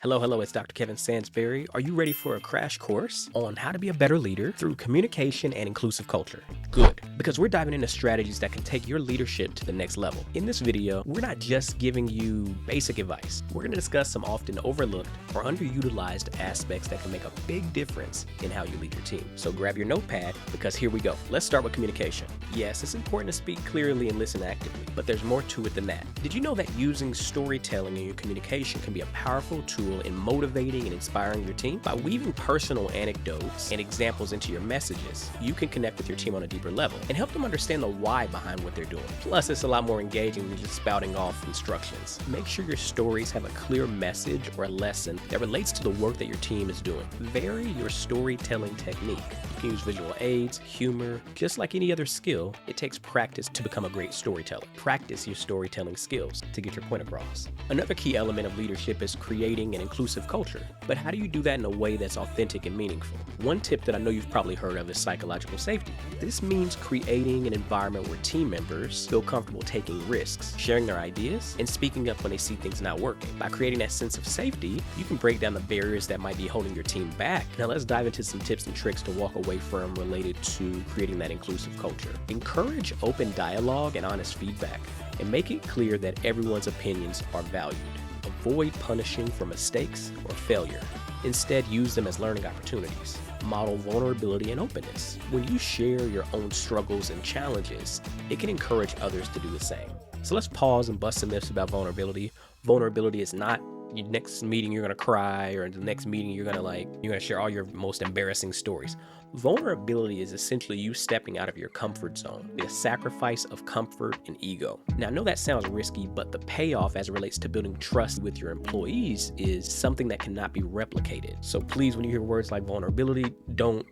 Hello, it's Dr. Kevin Sansberry. Are you ready for a crash course on how to be a better leader through communication and inclusive culture? Good, because we're diving into strategies that can take your leadership to the next level. In this video, we're not just giving you basic advice. We're going to discuss some often overlooked or underutilized aspects that can make a big difference in how you lead your team. So grab your notepad because here we go. Let's start with communication. Yes, it's important to speak clearly and listen actively, but there's more to it than that. Did you know that using storytelling in your communication can be a powerful tool in motivating and inspiring your team? By weaving personal anecdotes and examples into your messages, you can connect with your team on a deeper level and help them understand the why behind what they're doing. Plus, it's a lot more engaging than just spouting off instructions. Make sure your stories have a clear message or a lesson that relates to the work that your team is doing. Vary your storytelling technique. You can use visual aids, humor. Just like any other skill, it takes practice to become a great storyteller. Practice your storytelling skills to get your point across. Another key element of leadership is creating an inclusive culture. But how do you do that in a way that's authentic and meaningful? One tip that I know you've probably heard of is psychological safety. This means creating an environment where team members feel comfortable taking risks, sharing their ideas, and speaking up when they see things not working. By creating that sense of safety, you can break down the barriers that might be holding your team back. Now let's dive into some tips and tricks to walk away from related to creating that inclusive culture. Encourage open dialogue and honest feedback, and make it clear that everyone's opinions are valued. Avoid punishing for mistakes or failure. Instead, use them as learning opportunities. Model vulnerability and openness. When you share your own struggles and challenges, it can encourage others to do the same. So let's pause and bust some myths about vulnerability. Vulnerability is not your next meeting you're gonna cry, or the next meeting you're gonna share all your most embarrassing stories. Vulnerability is essentially you stepping out of your comfort zone, the sacrifice of comfort and ego. Now, I know that sounds risky, but the payoff as it relates to building trust with your employees is something that cannot be replicated. So please, when you hear words like vulnerability, don't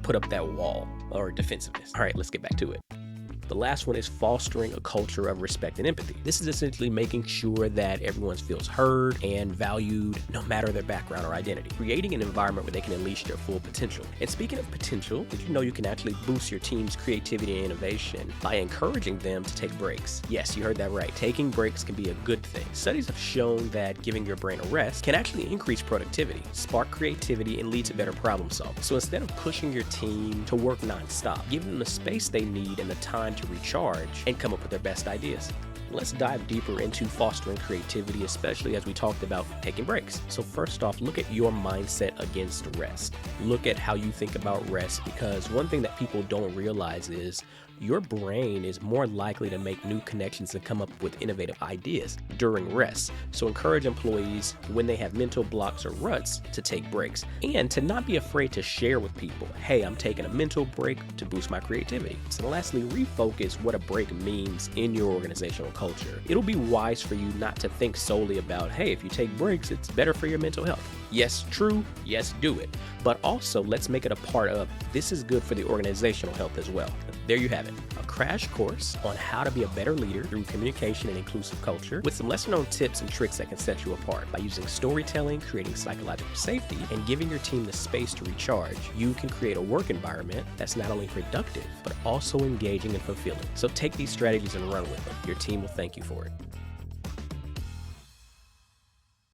put up that wall or defensiveness. All right, let's get back to it. The last one is fostering a culture of respect and empathy. This is essentially making sure that everyone feels heard and valued no matter their background or identity. Creating an environment where they can unleash their full potential. And speaking of potential, did you know you can actually boost your team's creativity and innovation by encouraging them to take breaks? Yes, you heard that right. Taking breaks can be a good thing. Studies have shown that giving your brain a rest can actually increase productivity, spark creativity, and lead to better problem solving. So instead of pushing your team to work nonstop, give them the space they need and the time to recharge and come up with their best ideas. Let's dive deeper into fostering creativity, especially as we talked about taking breaks. So first off, look at your mindset against rest. Look at how you think about rest, because one thing that people don't realize is your brain is more likely to make new connections and come up with innovative ideas during rest. So encourage employees when they have mental blocks or ruts to take breaks, and to not be afraid to share with people, hey, I'm taking a mental break to boost my creativity. So lastly, refocus what a break means in your organizational culture. It'll be wise for you not to think solely about, hey, if you take breaks, it's better for your mental health. Yes, true. Yes, do it. But also, let's make it a part of, this is good for the organizational health as well. There you have it. A crash course on how to be a better leader through communication and inclusive culture, with some lesser-known tips and tricks that can set you apart. By using storytelling, creating psychological safety, and giving your team the space to recharge, you can create a work environment that's not only productive, but also engaging and fulfilling. So take these strategies and run with them. Your team will thank you for it.